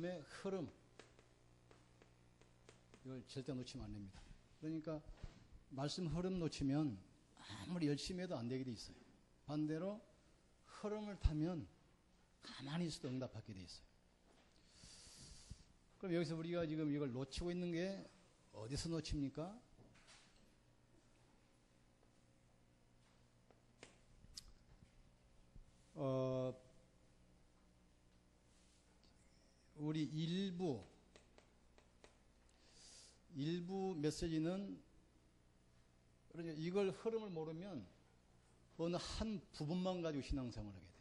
말씀의 흐름, 이걸 절대 놓치면 안 됩니다. 그러니까 말씀 흐름 놓치면 아무리 열심히 해도 안 되게 돼 있어요. 반대로 흐름을 타면 가만히 있어도 응답받게 돼 있어요. 그럼 여기서 우리가 지금 이걸 놓치고 있는 게 어디서 놓칩니까? 우리 일부 메시지는, 그러니까 이걸 흐름을 모르면 어느 한 부분만 가지고 신앙생활을 하게 돼요.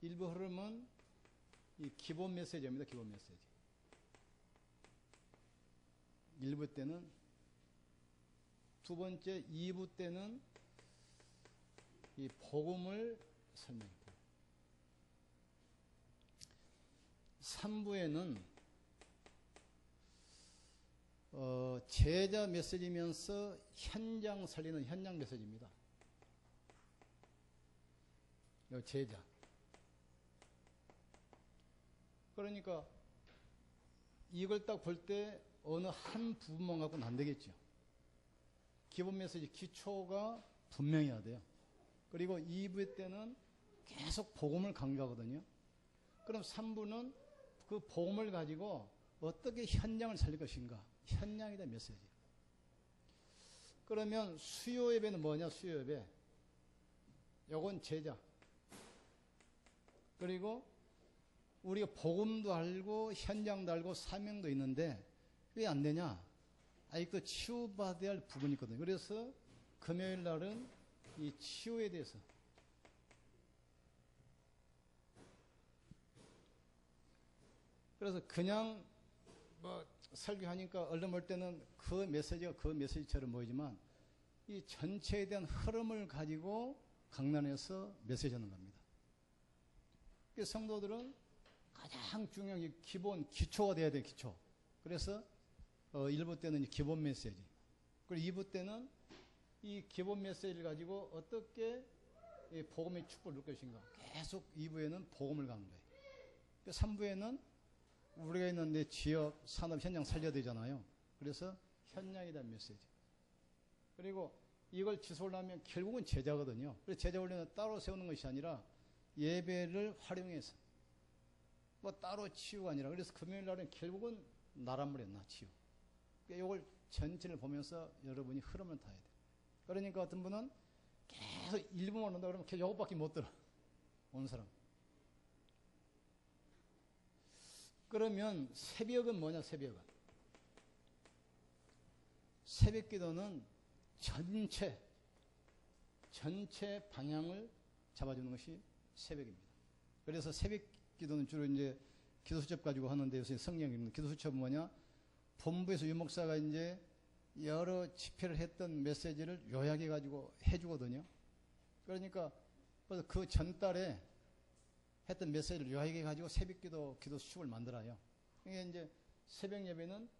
일부 흐름은 이 기본 메시지입니다. 기본 메시지. 일부 때는, 두 번째 2부 때는 이 복음을 설명해요. 3부에는 제자 메시지면서 현장 살리는 현장 메시지입니다. 제자. 그러니까 이걸 딱 볼 때 어느 한 부분만 갖고는 안 되겠죠. 기본 메시지 기초가 분명해야 돼요. 그리고 2부 때는 계속 복음을 강조하거든요. 그럼 3부는 그 복음을 가지고 어떻게 현장을 살릴 것인가. 현장에 대한 메시지. 그러면 수요 예배는 뭐냐? 수요 예배. 요건 제자. 그리고 우리가 복음도 알고 현장도 알고 사명도 있는데 왜 안 되냐? 아직도 치유받아야 할 부분이 있거든요. 그래서 금요일 날은 이 치유에 대해서, 그래서 그냥 뭐 설교하니까 얼른 볼 때는 그 메시지가 그 메시지처럼 보이지만 이 전체에 대한 흐름을 가지고 강단에서 메시지하는 겁니다. 그래서 성도들은 가장 중요한 이 기본 기초가 돼야 돼요. 기초. 그래서 1부 때는 기본 메시지, 그리고 2부 때는 이 기본 메시지를 가지고 어떻게 이 복음의 축복을 누릴 것인가. 계속 2부에는 복음을 강조해요. 3부에는 우리가 있는 데 지역, 산업, 현장 살려야 되잖아요. 그래서 현장에 대한 메시지. 그리고 이걸 지속하려면 결국은 제자거든요. 그래서 제자 훈련은 따로 세우는 것이 아니라 예배를 활용해서 뭐 따로 치유가 아니라, 그래서 금요일 날은 결국은 나란말이에요. 나 치유. 그러니까 이걸 전체를 보면서 여러분이 흐름을 타야 돼요. 그러니까 어떤 분은 계속 일부만 온다 그러면 계속 이것밖에 못 들어. 온 사람. 그러면 새벽은 뭐냐? 새벽은 새벽 기도는 전체 방향을 잡아주는 것이 새벽입니다. 그래서 새벽 기도는 주로 이제 기도수첩 가지고 하는데, 요새 성령입니다. 기도수첩은 뭐냐? 본부에서 유목사가 이제 여러 집회를 했던 메시지를 요약해 가지고 해주거든요. 그러니까 그 전달에 했던 메시지를 요약해 가지고 새벽 기도수첩을 만들어요. 이게 이제 새벽 예배는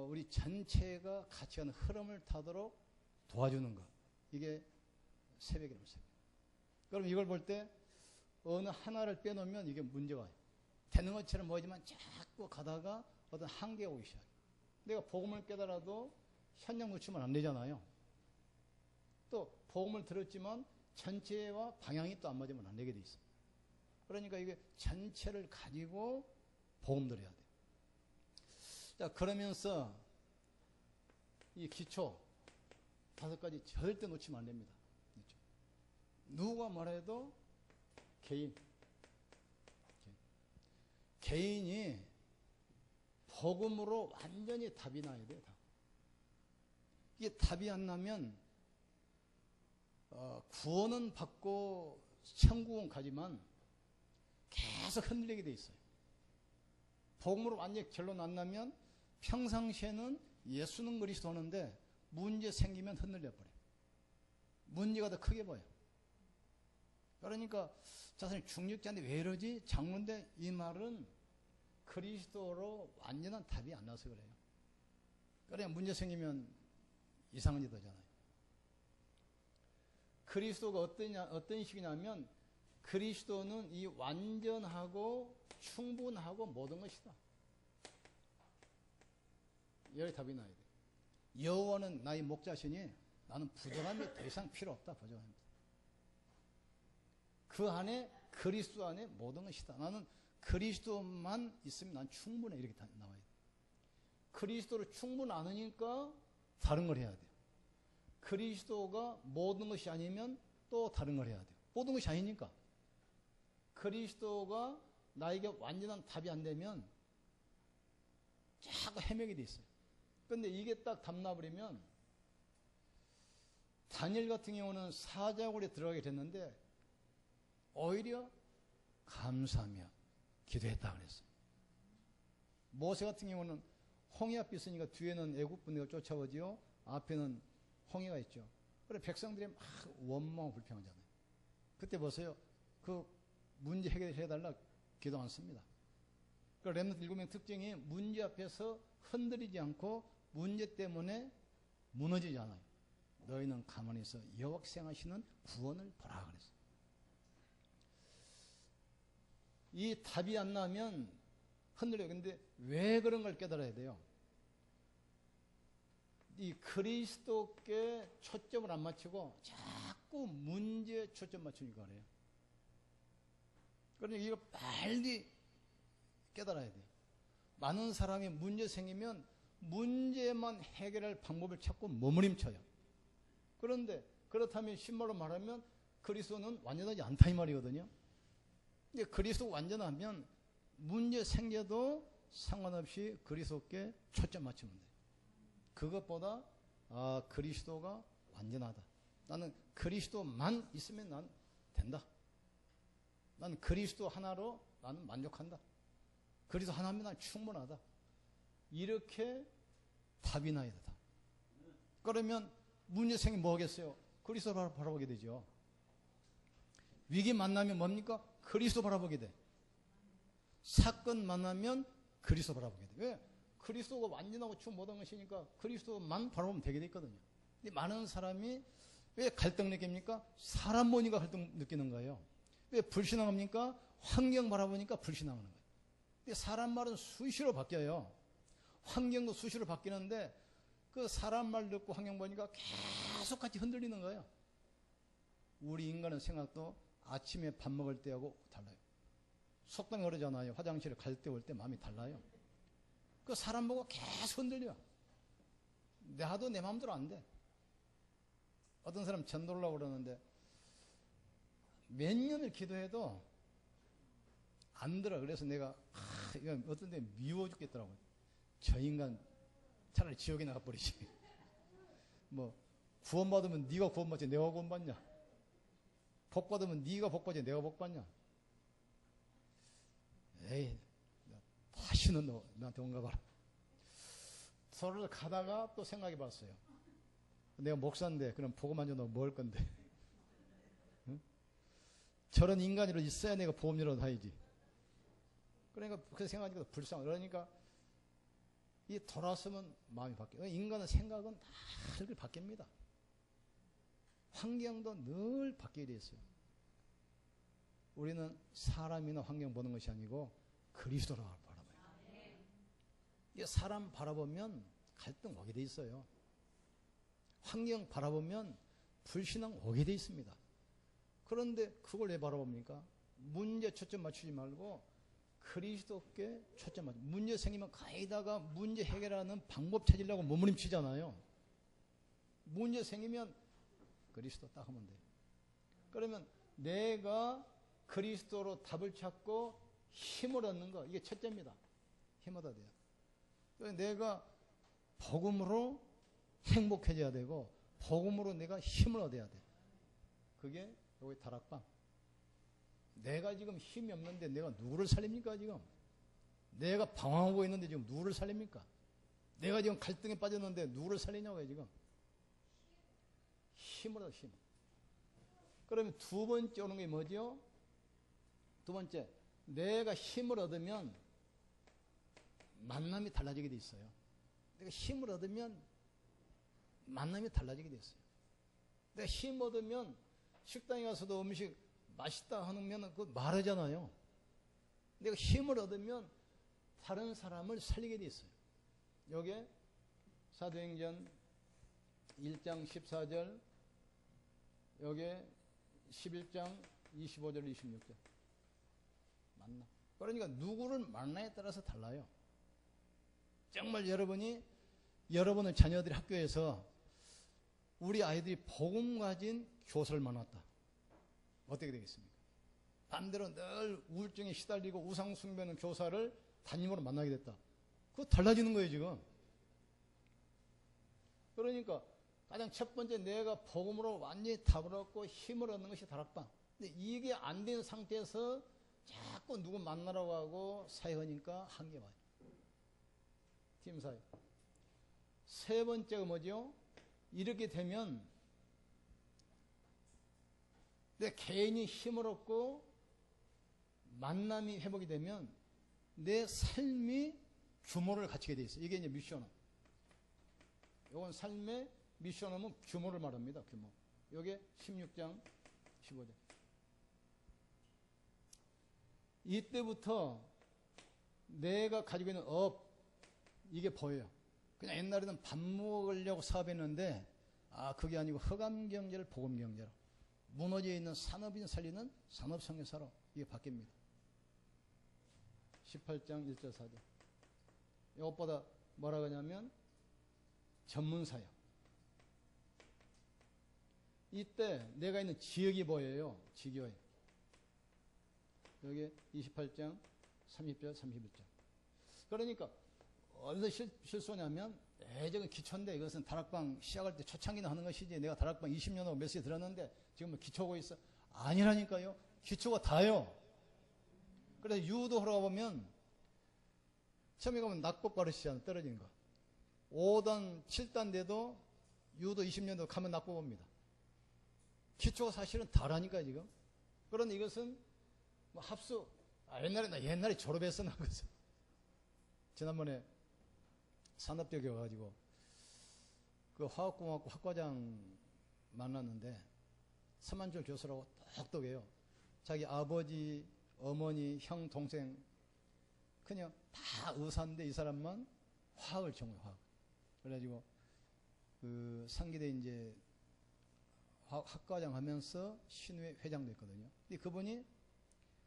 우리 전체가 같이 가는 흐름을 타도록 도와주는 것. 이게 새벽이라는 새벽. 그럼 이걸 볼 때 어느 하나를 빼놓으면 이게 문제가 와요. 되는 것처럼 보이지만 자꾸 가다가 어떤 한계가 오기 시작해요. 내가 복음을 깨달아도 현장 놓치면 안 되잖아요. 또 복음을 들었지만 전체와 방향이 또 안 맞으면 안 되게 돼 있어요. 그러니까 이게 전체를 가지고 복음 들어야 돼요. 자, 그러면서 이 기초 5가지 절대 놓치면 안 됩니다. 누가 뭐래도 개인이 복음으로 완전히 답이 나야 돼요. 이게 답이 안 나면 구원은 받고 천국은 가지만 계속 흔들리게 돼 있어요. 복음으로 완전히 결론 안 나면 평상시에는 예수는 그리스도 하는데 문제 생기면 흔들려 버려요. 문제가 더 크게 보여요. 그러니까 자선이 중직자인데 왜 이러지? 장로인데, 이 말은 그리스도로 완전한 답이 안 나서 그래요. 그래야 문제 생기면 이상한 짓 하잖아요. 그리스도가 어떤 식이냐면 그리스도는 이 완전하고 충분하고 모든 것이다. 여기 답이 나야 돼. 여호와는 나의 목자시니 나는 부족함이 더 이상 필요 없다. 부족합니다. 그 안에 그리스도 안에 모든 것이다. 나는 그리스도만 있으면 난 충분해. 이렇게 나와야 돼. 그리스도를 충분 않으니까 다른 걸 해야 돼요. 그리스도가 모든 것이 아니면 또 다른 걸 해야 돼요. 모든 것이 아니니까. 그리스도가 나에게 완전한 답이 안 되면 자꾸 헤매게 돼 있어요. 그런데 이게 딱 답 나버리면 다니엘 같은 경우는 사자굴에 들어가게 됐는데 오히려 감사하며 기도했다 그랬어요. 모세 같은 경우는 홍해 앞에 있으니까 뒤에는 애국 군대가 쫓아오지요. 앞에는 홍해가 있죠. 그래 백성들이 막 원망하고 불평하잖아요. 그때 보세요. 그 문제 해결해달라 기도 안 씁니다. 그 렘넌트 7명 특징이 문제 앞에서 흔들리지 않고 문제 때문에 무너지지 않아요. 너희는 가만히 있어 여호와께서 행하시는 구원을 보라 그랬어요. 이 답이 안 나면 흔들려요. 근데 왜 그런 걸 깨달아야 돼요? 이 그리스도께 초점을 안 맞추고 자꾸 문제에 초점 맞추니까 그래요. 그러니까 이거 빨리 깨달아야 돼요. 많은 사람이 문제 생기면 문제만 해결할 방법을 찾고 머무림쳐요. 그런데 그렇다면 신말로 말하면 그리스도는 완전하지 않다 이 말이거든요. 근데 그리스도가 완전하면 문제 생겨도 상관없이 그리스도께 초점 맞추면 돼요. 그것보다 그리스도가 완전하다. 나는 그리스도만 있으면 난 된다. 나는 그리스도 하나로 나는 만족한다. 그리스도 하나면 난 충분하다. 이렇게 답이 나야 된다. 그러면 문제 생기면 뭐 하겠어요? 그리스도 바라보게 되죠. 위기 만나면 뭡니까? 그리스도 바라보게 돼. 사건 만나면 그리스도 바라보게 돼. 왜? 그리스도가 완전하고 충분한 것이니까 그리스도만 바라보면 되게 돼 있거든요. 근데 많은 사람이 왜 갈등 느낍니까? 사람 보니까 갈등 느끼는 거예요. 왜 불신앙합니까? 환경 바라보니까 불신앙하는 거예요. 근데 사람 말은 수시로 바뀌어요. 환경도 수시로 바뀌는데 그 사람 말 듣고 환경 보니까 계속 같이 흔들리는 거예요. 우리 인간의 생각도 아침에 밥 먹을 때하고 달라요. 속담이 그러잖아요. 화장실에 갈 때 올 때 마음이 달라요. 그 사람 보고 계속 흔들려. 나도 내 마음대로 안 돼. 어떤 사람 전도하려고 그러는데 몇 년을 기도해도 안 들어. 그래서 내가 이건 어떤 데 미워 죽겠더라고요. 저 인간 차라리 지옥에 나가버리지. 뭐 구원받으면 네가 구원받지 내가 구원받냐. 복받으면 네가 복받지 내가 복받냐. 에이 다시는 너 나한테 온가 봐라. 서로 가다가 또 생각해 봤어요. 내가 목사인데 그럼 복음만 줘 너 먹을 건데. 응? 저런 인간이라도 있어야 내가 보험료라도 하야지. 그러니까 그 생각하니까 불쌍해. 그러니까 이 돌아서면 마음이 바뀌어요. 인간의 생각은 다 이렇게 바뀝니다. 환경도 늘 바뀌게 돼 있어요. 우리는 사람이나 환경 보는 것이 아니고 그리스도를 바라봐요. 이 사람 바라보면 갈등 오게 돼 있어요. 환경 바라보면 불신앙 오게 돼 있습니다. 그런데 그걸 왜 바라봅니까? 문제 초점 맞추지 말고 그리스도께 초점 맞추고 문제 생기면 가에다가 문제 해결하는 방법 찾으려고 몸부림치잖아요. 문제 생기면 그리스도 딱 하면 돼요. 그러면 내가 그리스도로 답을 찾고 힘을 얻는 거 이게 첫째입니다. 힘을 얻어야 돼요. 내가 복음으로 행복해져야 되고 복음으로 내가 힘을 얻어야 돼. 그게 여기 다락방. 내가 지금 힘이 없는데 내가 누구를 살립니까 지금? 내가 방황하고 있는데 지금 누구를 살립니까? 내가 지금 갈등에 빠졌는데 누구를 살리냐고요 지금? 힘을 얻어 힘. 그러면 두 번째 오는 게 뭐죠? 두 번째 내가 힘을 얻으면 만남이 달라지게 돼 있어요. 내가 힘을 얻으면 만남이 달라지게 돼 있어요. 내가 힘 얻으면 식당에 가서도 음식 맛있다 하면 그 말하잖아요. 내가 힘을 얻으면 다른 사람을 살리게 돼 있어요. 요게 사도행전 1장 14절, 요게 11장 25절 26절. 맞나? 그러니까 누구를 만나에 따라서 달라요. 정말 여러분의 자녀들이 학교에서 우리 아이들이 복음 가진 교사를 만났다. 어떻게 되겠습니까? 반대로 늘 우울증에 시달리고 우상 숭배하는 교사를 담임으로 만나게 됐다. 그거 달라지는 거예요, 지금. 그러니까 가장 첫 번째 내가 복음으로 완전히 답을 얻고 힘을 얻는 것이 다락방. 근데 이게 안 된 상태에서 자꾸 누구 만나라고 하고 사역하니까 한계 와요. 팀 사역. 세 번째가 뭐죠? 이렇게 되면 내 개인이 힘을 얻고 만남이 회복이 되면 내 삶이 규모를 갖추게 돼 있어요. 이게 이제 미션업. 이건 삶의 미션업은 규모를 말합니다. 규모. 이게 16장 15절. 이때부터 내가 가지고 있는 이게 보여요. 그냥 옛날에는 밥 먹으려고 사업했는데 그게 아니고 허감경제를 복음경제로, 무너져 있는 산업인 살리는 산업성교사로 이게 바뀝니다. 18장 1절 4절. 이것보다 뭐라고 하냐면 전문사역. 이때 내가 있는 지역이 보여요. 지교회. 여기 28장 30절 31절. 그러니까 어디서 실수냐면 저건 기초인데 이것은 다락방 시작할 때 초창기는 하는 것이지 내가 다락방 20년 하고 몇 시에 들었는데 지금 뭐 기초고 있어. 아니라니까요. 기초가 다요. 그래서 유도하러 가보면 처음에 가면 낙법 가르치잖아. 떨어지는 거. 5단 7단 돼도 유도 20년도 가면 낙법입니다. 기초가 사실은 다라니까 지금. 그런데 이것은 뭐 합수. 옛날에 졸업했어 나 그래서 지난번에 산업대학에 와가지고 그 화학공학부 학과장 만났는데 서만철 교수라고 똑똑해요. 자기 아버지, 어머니, 형, 동생 그냥 다 의사인데 이 사람만 화학을 전공해. 화학. 그래가지고 그 상기대 이제 학과장 하면서 신회 회장도 했거든요. 근데 그분이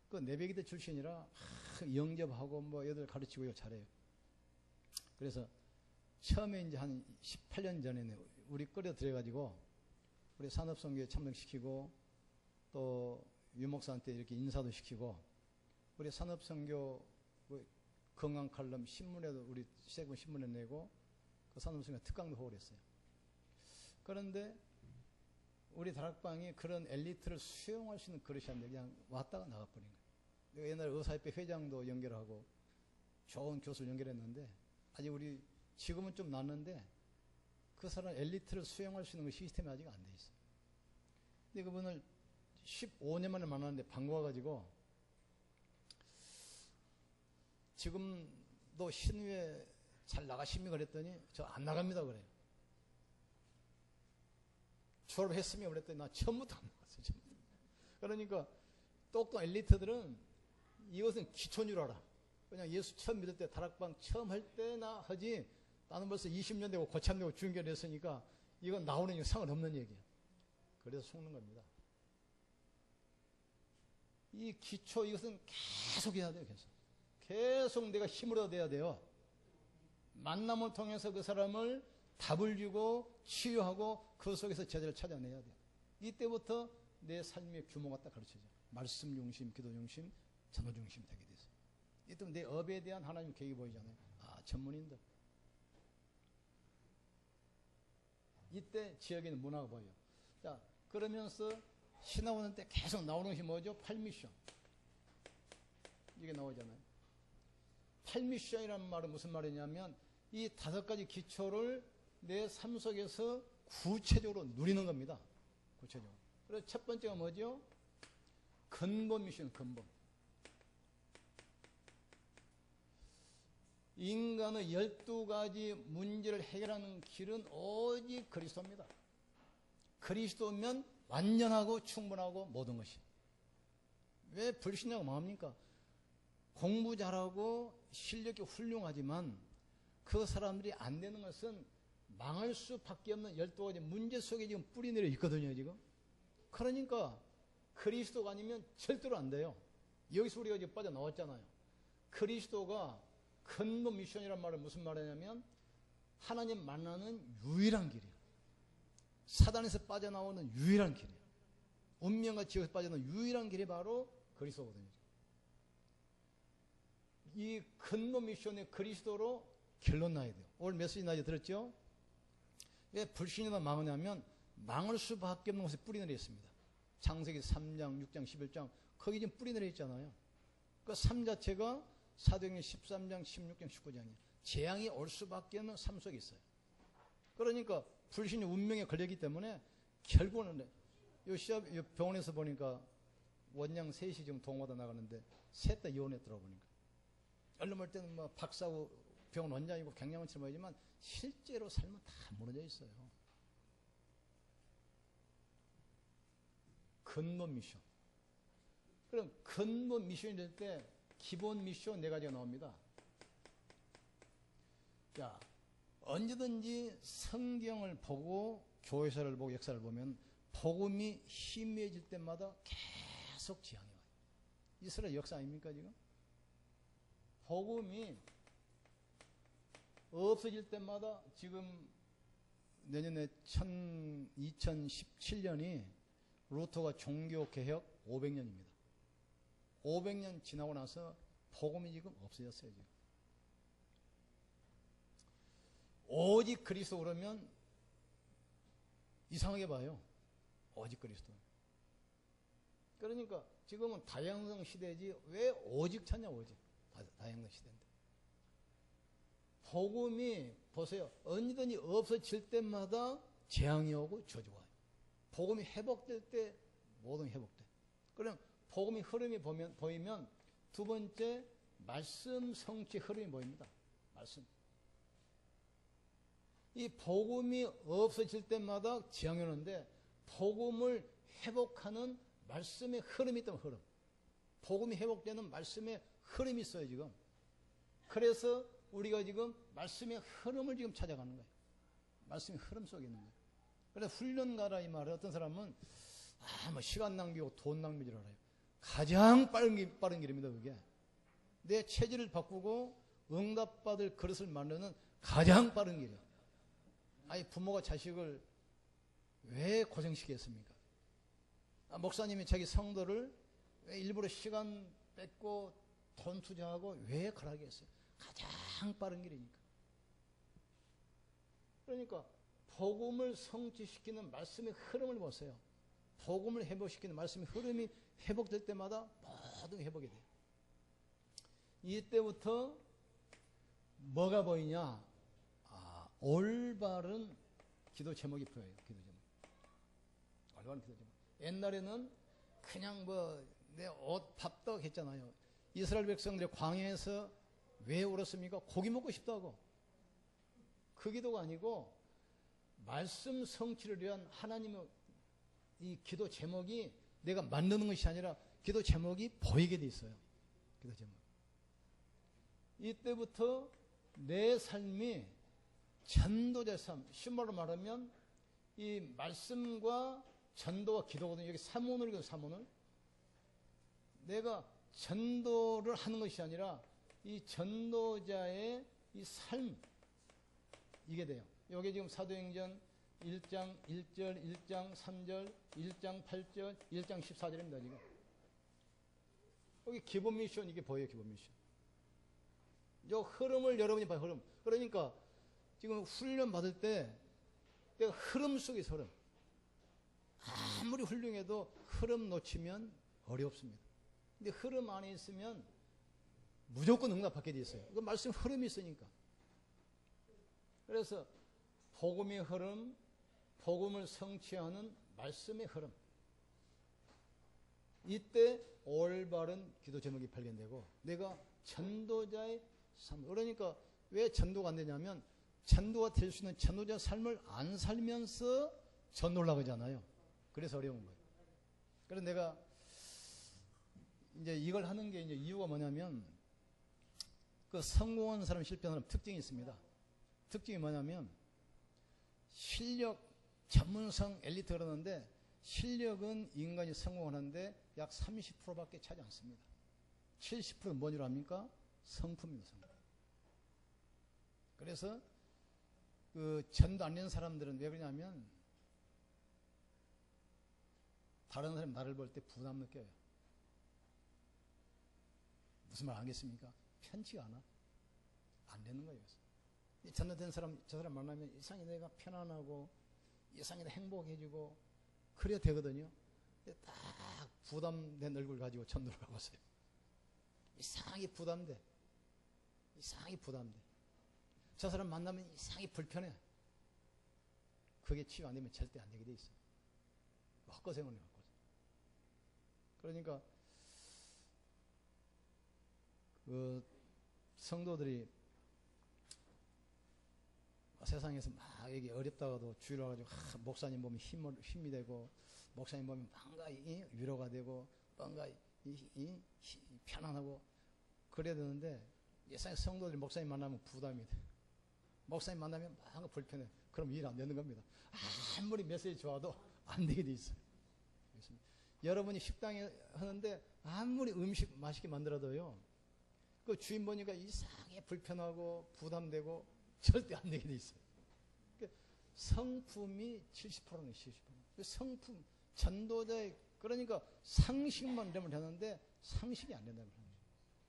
그 내배기대 출신이라 영접하고 뭐 애들 가르치고 잘해요. 그래서 처음에 이제 한 18년 전에 우리 끌어 들여가지고 우리 산업선교에 참석시키고 또 유목사한테 이렇게 인사도 시키고 우리 산업선교 건강 칼럼 신문에도 우리 시대군 신문에 내고 그 산업선교 특강도 하고 그랬어요. 그런데 우리 다락방이 그런 엘리트를 수용할 수 있는 그릇이 아닌데 그냥 왔다가 나가버린 거예요. 내가 옛날에 의사협회 회장도 연결하고 좋은 교수를 연결했는데 아직 우리 지금은 좀 났는데 그 사람 엘리트를 수용할 수 있는 그 시스템이 아직 안 돼 있어요. 근데 그분을 15년 만에 만났는데 반가워가지고 지금도 신우에 잘 나가십니까 그랬더니 저 안 나갑니다 그래요. 졸업했으면 그랬더니 나 처음부터 안 나갔어요. 처음부터. 그러니까 똑똑한 엘리트들은 이것은 기초인 줄 알아. 그냥 예수 처음 믿을 때 다락방 처음 할 때나 하지 나는 벌써 20년 되고 고참되고 중견했으니까 이건 나오는 상관없는 얘기야. 그래서 속는 겁니다. 이 기초 이것은 계속 해야 돼요. 계속 내가 힘을 얻어야 돼요. 만남을 통해서 그 사람을 답을 주고 치유하고 그 속에서 제자를 찾아내야 돼요. 이때부터 내 삶의 규모가 딱 가르쳐져. 말씀 중심, 기도 중심, 전호 중심 되게 돼서. 이때 내 업에 대한 하나님 계획이 보이잖아요. 전문인들. 이때 지역에는 문화가 보여요. 자, 그러면서 신학원은 때 계속 나오는 것이 뭐죠? 8미션. 이게 나오잖아요. 8미션이라는 말은 무슨 말이냐면 이 5가지 기초를 내 삶 속에서 구체적으로 누리는 겁니다. 구체적으로. 그래서 첫 번째가 뭐죠? 근본 미션, 근본. 인간의 12가지 문제를 해결하는 길은 오직 그리스도입니다. 그리스도면 완전하고 충분하고 모든 것이. 왜 불신자가 망합니까? 공부 잘하고 실력이 훌륭하지만 그 사람들이 안 되는 것은 망할 수밖에 없는 12가지 문제 속에 지금 뿌리 내려 있거든요, 지금. 그러니까 그리스도가 아니면 절대로 안 돼요. 여기서 우리가 지금 빠져나왔잖아요. 그리스도가 근본 미션이란 말은 무슨 말이냐면 하나님 만나는 유일한 길이에요. 사단에서 빠져나오는 유일한 길이에요. 운명과 지옥에서 빠져나오는 유일한 길이 바로 그리스도거든요. 이 근본 미션의 그리스도로 결론 나야 돼요. 오늘 메시지 나이 들었죠? 왜 불신이나 망하냐면 망할 수밖에 없는 곳에 뿌리 내려 있습니다. 창세기 3장, 6장, 11장 거기 지금 뿌리 내려 있잖아요. 그 삶 자체가 사도행전 13장, 16장, 19장이에요. 재앙이 올 수밖에 없는 삶 속에 있어요. 그러니까 불신이 운명에 걸렸기 때문에 결국은 요 시합 병원에서 보니까 원양 셋이 지금 동호하다 나가는데 셋 다 이혼했더라고 보니까. 얼른 볼 때는 뭐 박사고 병원 원장이고 경량원처럼 보이지만 실제로 삶은 다 무너져 있어요. 근본 미션. 그럼 근본 미션이 될 때 기본 미션 4가지가 나옵니다. 자, 언제든지 성경을 보고 교회사를 보고 역사를 보면 복음이 희미해질 때마다 계속 지향이 와요. 이스라엘 역사 아닙니까 지금? 복음이 없어질 때마다 지금 내년에 2017년이 루터가 종교개혁 500년입니다. 500년 지나고 나서 복음이 지금 없어졌어요. 지금. 오직 그리스도 그러면 이상하게 봐요. 오직 그리스도. 그러니까 지금은 다양성 시대지 왜 오직 찾냐 오직. 다양성 시대인데. 복음이 보세요. 언제든지 없어질 때마다 재앙이 오고 저주가 와요. 복음이 회복될 때 모든 회복돼. 그럼 복음의 흐름이 보이면 두 번째 말씀 성취 흐름이 보입니다. 말씀. 이 복음이 없어질 때마다 재앙이 오는데 복음을 회복하는 말씀의 흐름이 있다면 흐름. 복음이 회복되는 말씀의 흐름이 있어요 지금. 그래서 우리가 지금 말씀의 흐름을 지금 찾아가는 거예요. 말씀의 흐름 속에 있는 거예요. 그래서 훈련 가라 이 말을 어떤 사람은 뭐 시간 낭비고 돈 낭비줄 알아요. 가장 빠른 길입니다 그게. 내 체질을 바꾸고 응답받을 그릇을 만드는 가장 빠른 길이에요. 아니 부모가 자식을 왜 고생시켰습니까? 목사님이 자기 성도를 왜 일부러 시간 뺏고 돈 투자하고 왜 그러게 했어요? 가장 빠른 길이니까. 그러니까 복음을 성취시키는 말씀의 흐름을 보세요. 복음을 회복시키는 말씀의 흐름이 회복될 때마다 모든 회복이 돼요. 이때부터 뭐가 보이냐? 올바른 기도 제목이 보여요. 기도 제목. 올바른 기도 제목. 옛날에는 그냥 뭐 내 옷 밥떡 했잖아요. 이스라엘 백성들이 광야에서 왜 울었습니까? 고기 먹고 싶다고. 그 기도가 아니고 말씀 성취를 위한 하나님의 이 기도 제목이 내가 만드는 것이 아니라 기도 제목이 보이게 돼 있어요. 기도 제목. 이때부터 내 삶이 전도자 삶, 신발로 말하면 이 말씀과 전도와 기도거든요. 여기 삼원을이거든요. 삼원을. 내가 전도를 하는 것이 아니라 이 전도자의 이 삶, 이게 돼요. 여기 지금 사도행전 1장 1절, 1장 3절, 1장 8절, 1장 14절입니다. 지금. 여기 기본 미션, 이게 보여요. 기본 미션. 이 흐름을 여러분이 봐요. 흐름. 그러니까 지금 훈련 받을 때 내가 흐름 속에서 흐름. 아무리 훌륭해도 흐름 놓치면 어렵습니다. 근데 흐름 안에 있으면 무조건 응답받게 돼 있어요. 그 말씀 흐름이 있으니까. 그래서 복음의 흐름, 복음을 성취하는 말씀의 흐름. 이때 올바른 기도 제목이 발견되고 내가 전도자의 삶. 그러니까 왜 전도가 안 되냐면 전도가 될 수 있는 전도자 삶을 안 살면서 전도를 하잖아요. 그래서 어려운 거예요. 그래서 내가 이제 이걸 하는 게 이제 이유가 뭐냐면, 그 성공한 사람, 실패한 사람 특징이 있습니다. 특징이 뭐냐면, 실력, 전문성, 엘리트 그러는데, 실력은 인간이 성공하는데 약 30%밖에 차지 않습니다. 70%는 뭐니로 합니까? 성품입니다, 성품. 그래서, 그 전도 안 되는 사람들은 왜 그러냐면, 다른 사람이 나를 볼 때 부담 느껴요. 무슨 말 알겠습니까? 편치가 않아. 안 되는 거예요. 전도된 사람, 저 사람 만나면 이상히 내가 편안하고, 이상히 행복해지고, 그래야 되거든요. 딱 부담된 얼굴 가지고 전도를 가고 있어요. 이상하게 부담돼. 이상하게 부담돼. 저 사람 만나면 이상하게 불편해. 그게 치유 안 되면 절대 안 되게 돼 있어요. 헛고생을 해갖고. 그러니까, 그 성도들이 세상에서 막 이게 어렵다가도 주의를 가지고 목사님 보면 힘이 되고, 목사님 보면 뭔가 위로가 되고, 뭔가 편안하고 그래야 되는데, 예상에 성도들이 목사님 만나면 부담이 돼. 목사님 만나면 뭔가 불편해. 그럼 일 안 되는 겁니다. 아무리 메시지 좋아도 안 되게 돼 있어요. 여러분이 식당에 하는데 아무리 음식 맛있게 만들어도요, 그 주인 보니까 이상하게 불편하고 부담되고 절대 안 되게 돼 있어요. 성품이 70%는 70%. 성품, 전도자의, 그러니까 상식만 되면 되는데 상식이 안 된다는 거예요.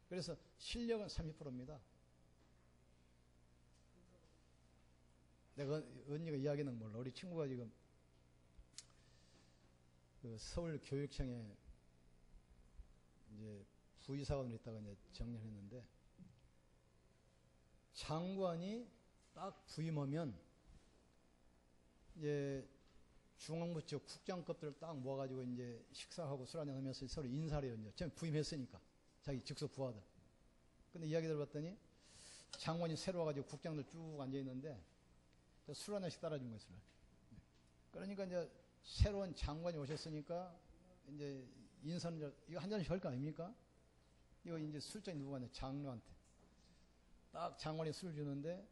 그래서 실력은 30%입니다. 내가 언니가 이야기는 몰라. 우리 친구가 지금 그 서울 교육청에 이제 부의사관으로 있다가 이제 정년했는데, 장관이 딱 부임하면 이제 중앙부 쪽 국장급들을 딱 모아가지고 이제 식사하고 술 한잔 하면서 서로 인사를 해요. 이제 처음에 부임했으니까 자기 직속 부하들. 근데 이야기 들어봤더니 장관이 새로 와가지고 국장들 쭉 앉아 있는데 술 한잔씩 따라준 거예요. 술을. 그러니까 이제 새로운 장관이 오셨으니까 이제 인사는 이거 한 잔씩 할 거 아닙니까? 이거 이제 술잔이 누가 하냐? 장로한테. 딱 장관이 술을 주는데,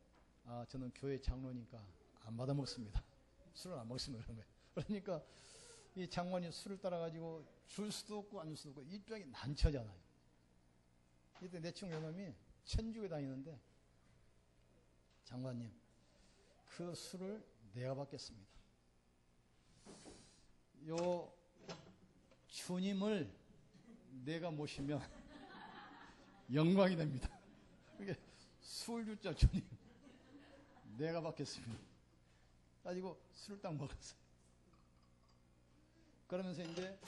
아, 저는 교회 장로니까 안 받아 먹습니다. 술을 안 먹습니다. 그런 거예요. 그러니까 이 장관이 술을 따라가지고 줄 수도 없고 안 줄 수도 없고 입장이 난처잖아요. 이때 내 친구 요놈이 천주교 다니는데, 장관님, 그 술을 내가 받겠습니다. 요 주님을 내가 모시면 영광이 됩니다. 그게 술주자 주님 내가 받겠습니다. 가지고 술을 딱 먹었어요. 그러면서 이제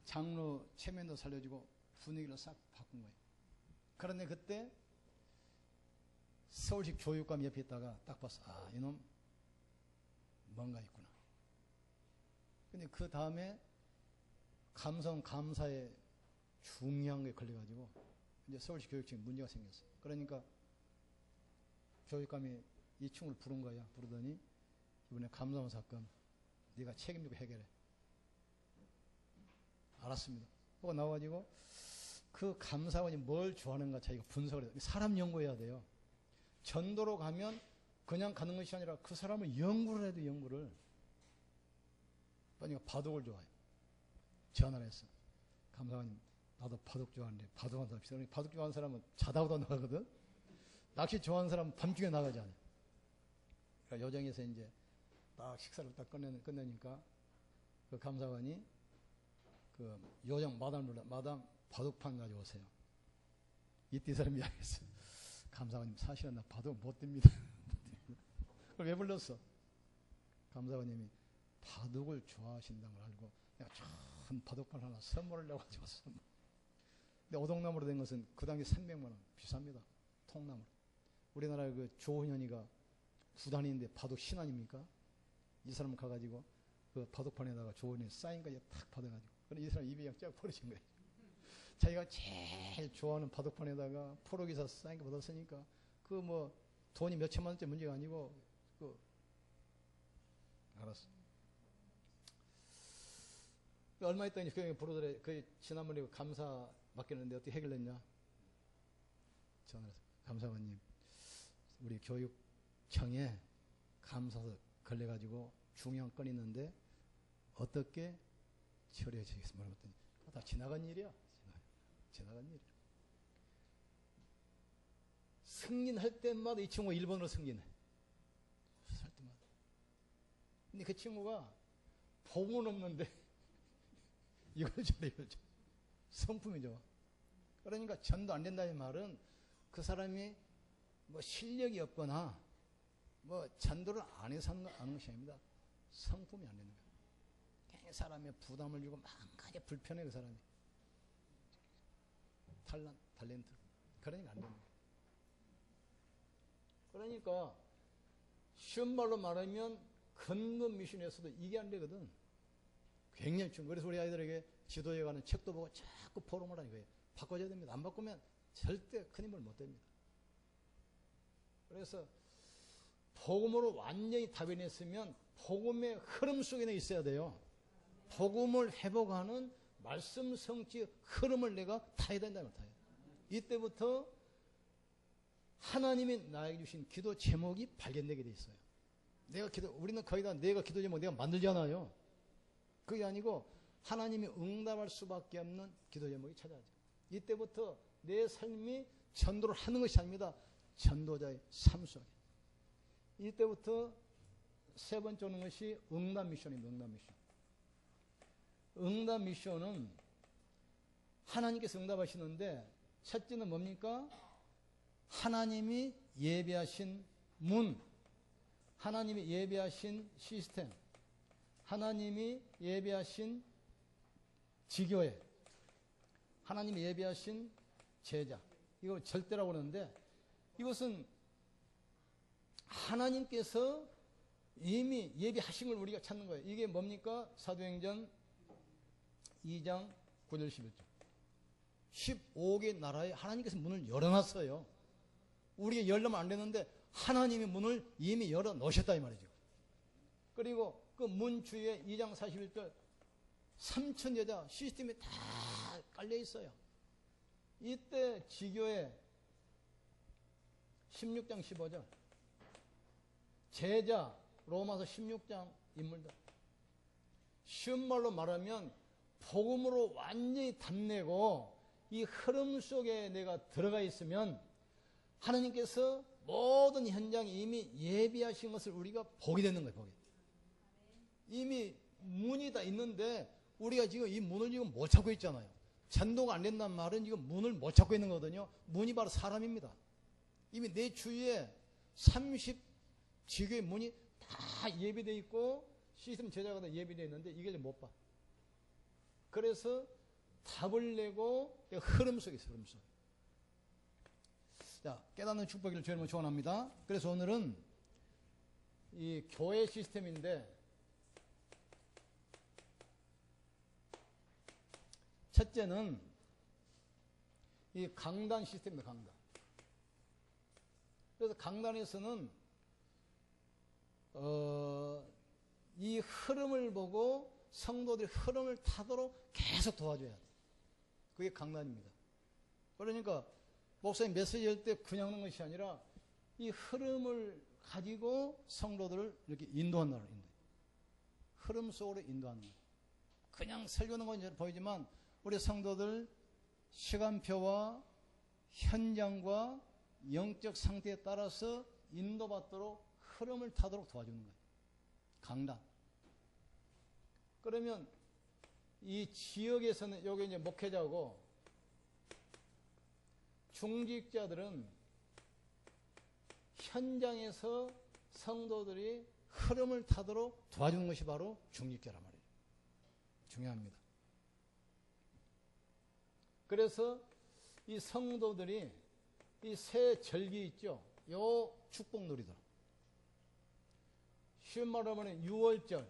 장로 체면도 살려주고 분위기를 싹 바꾼 거예요. 그런데 그때 서울시 교육감 옆에 있다가 딱 봤어. 아, 이놈 뭔가 있구나. 근데 그 다음에 감사에 중요한 게 걸려가지고 이제 서울시 교육청에 문제가 생겼어요. 그러니까 교육감이 이 친구를 부른 거야. 부르더니 이번에 감사원 사건 네가 책임지고 해결해. 알았습니다. 그거 나와가지고 그 감사원이 뭘 좋아하는가 자기가 분석을 해요. 사람 연구해야 돼요. 전도로 가면 그냥 가는 것이 아니라 그 사람을 연구를 해야 돼. 연구를. 그러니까 바둑을 좋아해요. 전화를 했어. 감사원님, 나도 바둑 좋아하는데 바둑 하는 사람, 바둑 좋아하는 사람은 자다보다 나가거든. 낚시 좋아하는 사람은 밤중에 나가지 않아요. 그러니까 요정에서 이제 딱 식사를 딱 끝내니까 그 감사관이 그 요정 마담 바둑판 가져오세요. 이때 이 사람이 이야기했어요. 감사관님, 사실은 나 바둑 못 듭니다. 그걸 왜 불렀어? 감사관님이 바둑을 좋아하신다는 걸 알고 내가 좋은 바둑판 하나 선물하려고 가지고 선물. 근데 오동나무로 된 것은 그 당시 300만 원 비쌉니다. 통나무로. 우리나라 그 조은현이가 구단인데 바둑 신 아닙니까? 이 사람 가가지고 그 바둑판에다가 조은현이 사인까지 탁 받아가지고 그럼 이 사람 입이 그냥 쫙 벌어진 거예요. 자기가 제일 좋아하는 바둑판에다가 프로기사 사인까지 받았으니까 그 뭐 돈이 몇 천만 원짜리 문제가 아니고 그 알았어. 얼마 있더니 그 부르더래. 그 지난번에 감사 맡겼는데 어떻게 해결됐냐? 전화해서 감사관님, 우리 교육청에 감사서 걸려가지고 중요한 건이 있는데 어떻게 처리해 주시겠습니까? 물어봤더니 다 지나간 일이야. 지나간 일이야. 승인할 때마다 이 친구가 1번으로 승인해. 할 때마다. 근데 그 친구가 복은 없는데 이걸 줘, 이걸 줘. 성품이죠. 그러니까 전도 안 된다는 말은 그 사람이 뭐 실력이 없거나 뭐 전도를 안 해서 하는 것이 아닙니다. 성품이 안 되는 거예요. 괜히 사람의 부담을 주고 망가져 불편해 그 사람이. 탤런트. 그러니까 안 되는 거예요. 그러니까 쉬운 말로 말하면 근근 미션에서도 이게 안 되거든. 굉장히 중요해요. 그래서 우리 아이들에게 지도에 관한 책도 보고 자꾸 포럼을 하는 거예요. 바꿔줘야 됩니다. 안 바꾸면 절대 큰 힘을 못 됩니다. 그래서 복음으로 완전히 답변했으면 복음의 흐름 속에는 있어야 돼요. 복음을 회복하는 말씀 성취의 흐름을 내가 타야 된다는 걸 타야 돼. 이때부터 하나님이 나에게 주신 기도 제목이 발견되게 돼 있어요. 우리는 거의 다 내가 기도 제목 내가 만들잖아요. 그게 아니고 하나님이 응답할 수밖에 없는 기도 제목이 찾아야죠. 이때부터 내 삶이 전도를 하는 것이 아닙니다. 전도자의 삶 속에. 이때부터 세 번째 오는 것이 응답 미션입니다. 응답 미션. 응답 미션은 하나님께서 응답하시는데 첫째는 뭡니까? 하나님이 예비하신 문, 하나님이 예비하신 시스템, 하나님이 예비하신 지교회, 하나님이 예비하신 제자. 이걸 절대라고 하는데 이것은 하나님께서 이미 예비하신 걸 우리가 찾는 거예요. 이게 뭡니까? 사도행전 2장 9절 11절. 15개 나라에 하나님께서 문을 열어놨어요. 우리가 열려면 안 되는데 하나님이 문을 이미 열어 놓으셨다 이 말이죠. 그리고 그 문 주위에 2장 41절 3천 여자 시스템이 다 깔려 있어요. 이때 지교회 16장 15절 제자 로마서 16장 인물들. 쉬운 말로 말하면 복음으로 완전히 답내고 이 흐름 속에 내가 들어가 있으면 하나님께서 모든 현장에 이미 예비하신 것을 우리가 보게 되는 거예요. 보게. 이미 문이 다 있는데 우리가 지금 이 문을 지금 못 찾고 있잖아요. 전도가 안 된다는 말은 지금 문을 못 찾고 있는 거거든요. 문이 바로 사람입니다. 이미 내 주위에 30 지교의 문이 다 예비되어 있고 시스템 제자가 다 예비되어 있는데 이걸 못 봐. 그래서 답을 내고 흐름 속에 있어요. 흐름 속에. 자, 깨닫는 축복을 주님을 축원합니다. 그래서 오늘은 이 교회 시스템인데 첫째는 이 강단 시스템입니다. 강단. 그래서 강단에서는 이 흐름을 보고 성도들이 흐름을 타도록 계속 도와줘야 돼. 그게 강단입니다. 그러니까 목사님 메시지 할 때 그냥 하는 것이 아니라 이 흐름을 가지고 성도들을 이렇게 인도한다는 거예요. 흐름 속으로 인도하는 거예요. 그냥 설교하는 건 보이지만 우리 성도들 시간표와 현장과 영적 상태에 따라서 인도받도록 흐름을 타도록 도와주는 거예요. 강단. 그러면 이 지역에서는 여기 이제 목회자고 중직자들은 현장에서 성도들이 흐름을 타도록 도와주는 것이 바로 중직자란 말이에요. 중요합니다. 그래서 이 성도들이 이 새 절기 있죠. 요 축복놀이들. 쉬운 말로 하면 6월절.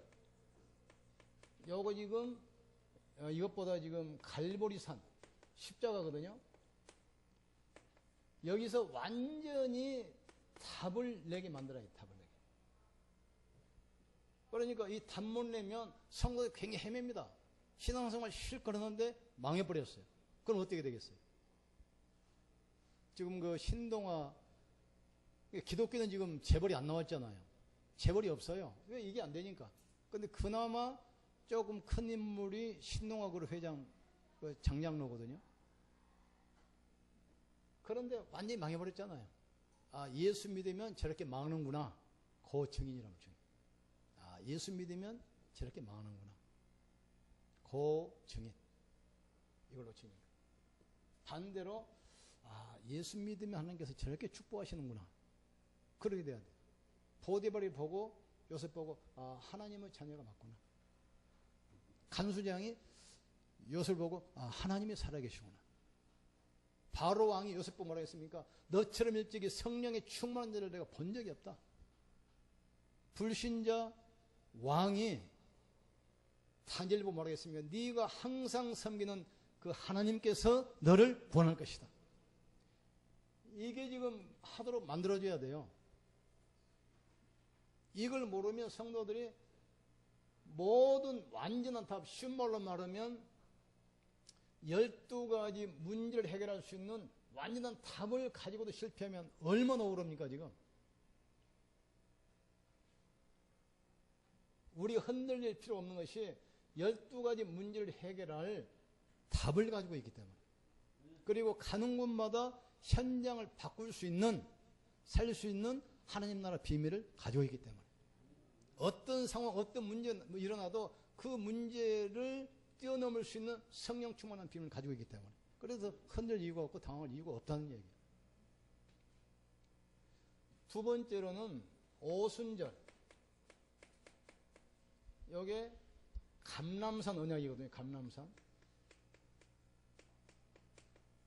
요거 지금 이것보다 지금 갈보리산 십자가거든요. 여기서 완전히 답을 내게 만들어야 돼. 답을 내게. 그러니까 이 답 못 내면 성도들이 굉장히 헤맵니다. 신앙생활 실컷 하는데 망해버렸어요. 그럼 어떻게 되겠어요? 지금 그 신동아, 기독교는 지금 재벌이 안 나왔잖아요. 재벌이 없어요. 왜 이게 안 되니까. 근데 그나마 조금 큰 인물이 신동아 그룹 회장, 그 장량로거든요. 그런데 완전히 망해버렸잖아요. 아, 예수 믿으면 저렇게 망하는구나. 그 증인이라고 증인. 아, 예수 믿으면 저렇게 망하는구나. 그 증인. 이걸로 증인. 반대로, 아, 예수 믿으면 하나님께서 저렇게 축복하시는구나. 그렇게 돼야 돼. 보디발을 보고, 요셉 보고, 아, 하나님의 자녀가 맞구나. 간수장이 요셉을 보고, 아, 하나님이 살아계시구나. 바로 왕이 요셉 보고 뭐라 했습니까? 너처럼 일찍이 성령에 충만한 자를 내가 본 적이 없다. 불신자 왕이 다니엘 보고 뭐라 했습니까? 네가 항상 섬기는 그 하나님께서 너를 구원할 것이다. 이게 지금 하도록 만들어줘야 돼요. 이걸 모르면 성도들이 모든 완전한 답, 쉬운 말로 말하면 12가지 문제를 해결할 수 있는 완전한 답을 가지고도 실패하면 얼마나 억울합니까 지금. 우리 흔들릴 필요 없는 것이 12가지 문제를 해결할 답을 가지고 있기 때문에, 그리고 가는 곳마다 현장을 바꿀 수 있는, 살릴 수 있는 하나님 나라 비밀을 가지고 있기 때문에, 어떤 상황, 어떤 문제가 일어나도 그 문제를 뛰어넘을 수 있는 성령 충만한 비밀을 가지고 있기 때문에, 그래서 흔들 이유가 없고 당할 이유가 없다는 얘기예요. 두 번째로는 오순절. 요게 감람산 언약이거든요. 감람산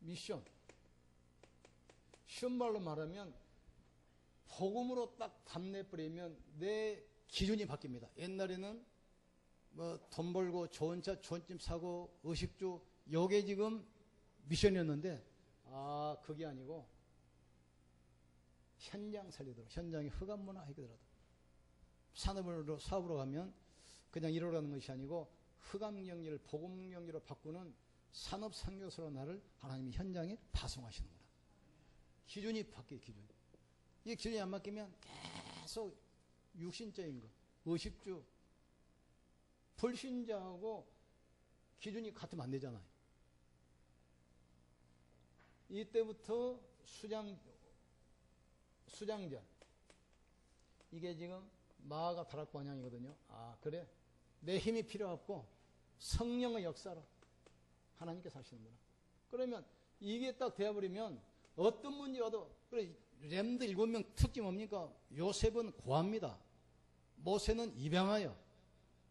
미션. 쉬운 말로 말하면 복음으로 딱 답내버리면 내 기준이 바뀝니다. 옛날에는 뭐 돈 벌고 좋은 차, 좋은 집 사고, 의식주, 요게 지금 미션이었는데, 아, 그게 아니고 현장 살리도록, 현장에 흑암문화 해결하도록, 산업으로, 사업으로 가면 그냥 이러라는 것이 아니고 흑암 경제를 복음 경제로 바꾸는 산업 상교사로 나를 하나님이 현장에 파송하시는구나. 기준이 바뀌어요. 기준이. 이 기준이 안 바뀌면 계속 육신적인 것, 의식주, 불신자하고 기준이 같으면 안 되잖아요. 이때부터 수장전. 이게 지금 마가 다락방향이거든요. 아, 그래? 내 힘이 필요 없고 성령의 역사로 하나님께서 하시는구나. 그러면 이게 딱 되어버리면 어떤 문제 와도, 그래, 렘드 7명 특징 뭡니까? 요셉은 고아입니다. 모세는 입양하여,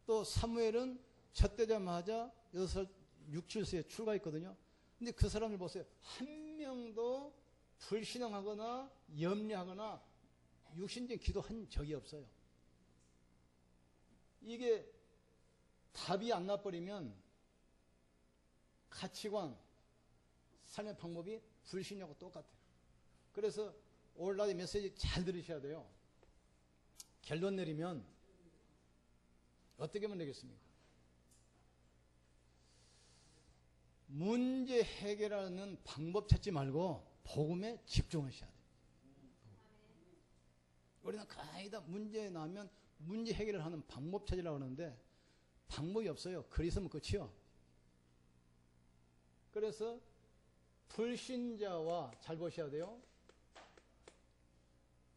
또 사무엘은 젖되자마자 6, 7세에 출가했거든요. 근데 그 사람을 보세요. 한 명도 불신앙하거나 염려하거나 육신적인 기도한 적이 없어요. 이게 답이 안 나버리면 가치관, 삶의 방법이 불신하고 똑같아요. 그래서 오늘 메시지 잘 들으셔야 돼요. 결론 내리면 어떻게 하면 되겠습니까? 문제 해결하는 방법 찾지 말고 복음에 집중하셔야 돼요. 우리는 거의 다 문제 나면 문제 해결을 하는 방법 찾으려고 하는데 방법이 없어요. 글 있으면 끝이요. 그래서 불신자와, 잘 보셔야 돼요,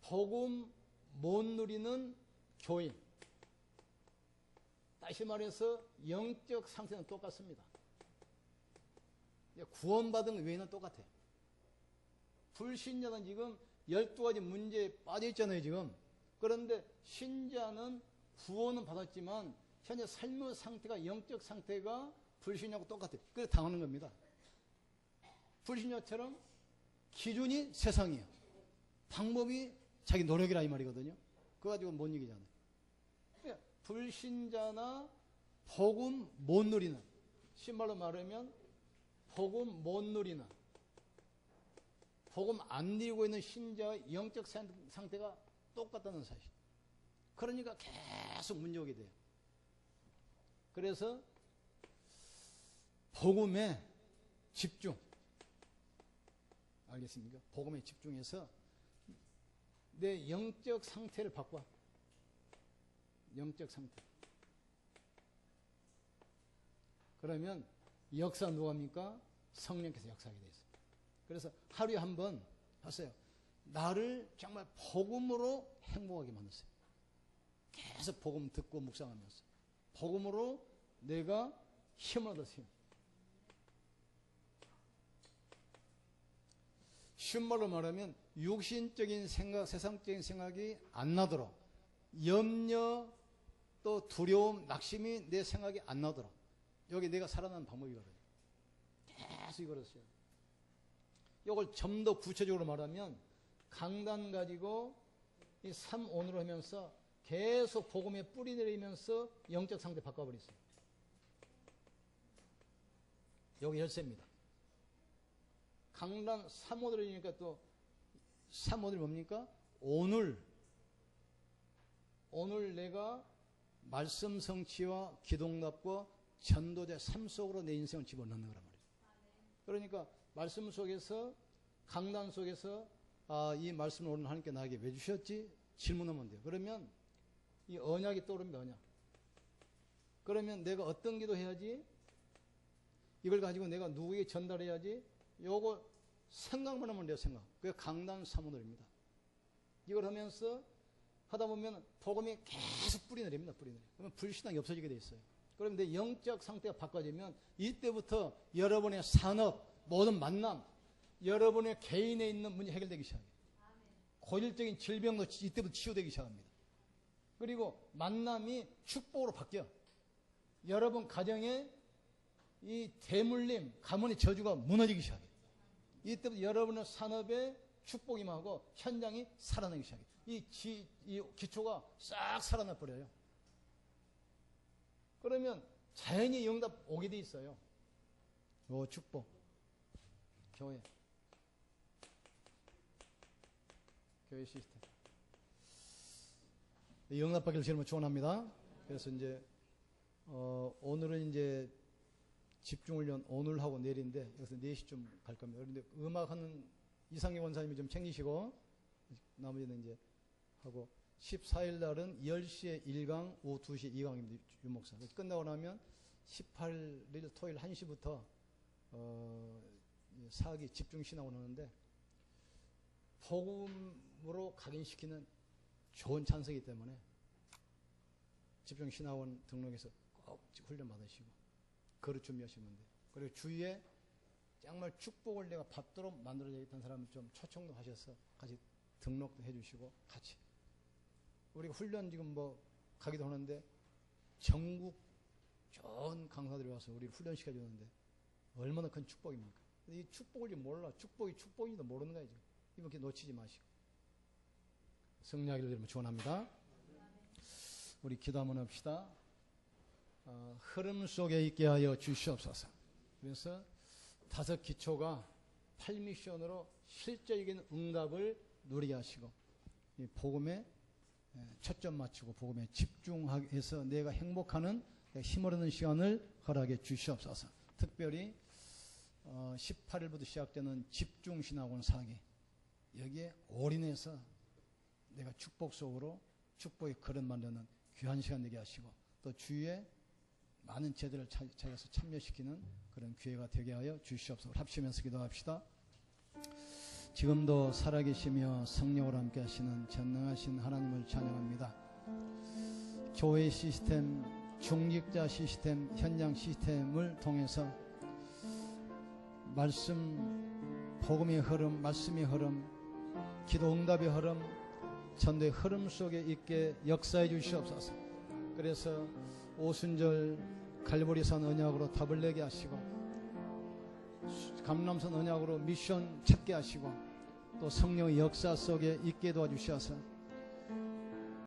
복음 못 누리는 교인, 다시 말해서 영적 상태는 똑같습니다. 구원받은 외에는 똑같아요. 불신자는 지금 12가지 문제에 빠져 있잖아요 지금. 그런데 신자는 구원은 받았지만 현재 삶의 상태가, 영적 상태가 불신자하고 똑같아요. 그래서 당하는 겁니다. 불신자처럼 기준이 세상이에요. 방법이 자기 노력이라 이 말이거든요. 그거 가지고 못 이기잖아요. 그러니까 불신자나 복음 못 누리는, 신말로 말하면 복음 못 누리는, 복음 안 누리고 있는 신자의 영적 상태가 똑같다는 사실. 그러니까 계속 문제 오게 돼요. 그래서 복음에 집중. 알겠습니까? 복음에 집중해서 내 영적 상태를 바꿔. 영적 상태. 그러면 역사 누가 합니까? 성령께서 역사하게 돼 있어요. 그래서 하루에 한 번 하세요. 나를 정말 복음으로 행복하게 만들었어요. 계속 복음 듣고 묵상하면서 복음으로 내가 힘을 얻었어요. 쉬운 말로 말하면 육신적인 생각, 세상적인 생각이 안 나도록, 염려, 또 두려움, 낙심이 내 생각이 안 나도록, 여기 내가 살아나는 방법이거든요. 계속 이걸 했어요. 이걸 좀 더 구체적으로 말하면 강단 가지고 이 3온으로 하면서 계속 복음에 뿌리 내리면서 영적 상태 바꿔버렸어요. 여기 열쇠입니다. 강단 3호 들으니까 또 3호들이 뭡니까? 오늘 내가 말씀 성취와 기도응답과 전도자 삶 속으로 내 인생을 집어넣는 거란 말이에요. 그러니까 말씀 속에서 강단 속에서 이 말씀을 오늘 하나님께 나에게 왜 주셨지? 질문하면 돼요. 그러면 이 언약이 떠오릅니다. 언약. 그러면 내가 어떤 기도 해야지? 이걸 가지고 내가 누구에게 전달해야지? 요거 생각만 하면 돼요. 생각. 그게 강단 3호들입니다. 이걸 하면서 하다 보면 복음이 계속 뿌리 내립니다. 뿌리 내려. 그러면 불신앙이 없어지게 돼 있어요. 그럼 내 영적 상태가 바꿔지면 이때부터 여러분의 산업, 모든 만남, 여러분의 개인에 있는 문제 해결되기 시작해요. 고질적인 질병도 이때부터 치유되기 시작합니다. 그리고 만남이 축복으로 바뀌어. 여러분 가정에 이 대물림, 가문의 저주가 무너지기 시작해요. 이때부터 여러분의 산업에 축복이 임하고 현장이 살아나기 시작해요. 이 기초가 싹 살아나 버려요. 그러면 자연히 응답 오게 돼 있어요. 요 축복. 교회 시스템. 응답받기를 주님을 축원합니다. 그래서 이제 오늘은 이제 집중훈련 오늘 하고 내일인데 여기서 4시쯤 갈 겁니다. 그런데 음악하는 이상경 원사님이 좀 챙기시고 나머지는 이제 하고 14일 날은 10시에 1강, 오후 2시에 2강입니다. 유목사. 끝나고 나면 18일 토요일 1시부터 사기 집중 신학원 하는데 복음으로 각인시키는 좋은 찬스이기 때문에 집중 신학원 등록해서 꼭 훈련 받으시고 그릇 준비하시면 돼요. 그리고 주위에 정말 축복을 내가 받도록 만들어져 있던 사람 좀 초청도 하셔서 같이 등록도 해주시고 같이 우리가 훈련 지금 뭐 가기도 하는데 전국 좋은 강사들이 와서 우리 훈련 시켜주는데 얼마나 큰 축복입니까? 이 축복을 몰라. 축복이 축복인지도 모르는 거예요. 이렇게 놓치지 마시고 승리하기를 축원합니다. 우리 기도 한번 합시다. 흐름 속에 있게 하여 주시옵소서. 그래서 5 기초가 8미션으로 실제적인 응답을 누리게 하시고 이 복음에 초점 맞추고 복음에 집중해서 내가 행복하는 힘을 얻는 시간을 허락해 주시옵소서. 특별히 18일부터 시작되는 집중신학원 사기 여기에 올인해서 내가 축복 속으로 축복의 그릇 만드는 귀한 시간 되게 하시고 또 주위에 많은 제자를 찾아서 참여시키는 그런 기회가 되게 하여 주시옵소서. 합심해서 기도합시다. 지금도 살아계시며 성령으로 함께 하시는 전능하신 하나님을 찬양합니다. 교회 시스템, 중직자 시스템, 현장 시스템을 통해서 말씀, 복음의 흐름, 말씀의 흐름, 기도 응답의 흐름, 전도의 흐름 속에 있게 역사해 주시옵소서. 그래서 오순절 갈보리산 언약으로 답을 내게 하시고 감람산 언약으로 미션 찾게 하시고 또 성령의 역사 속에 있게 도와주셔서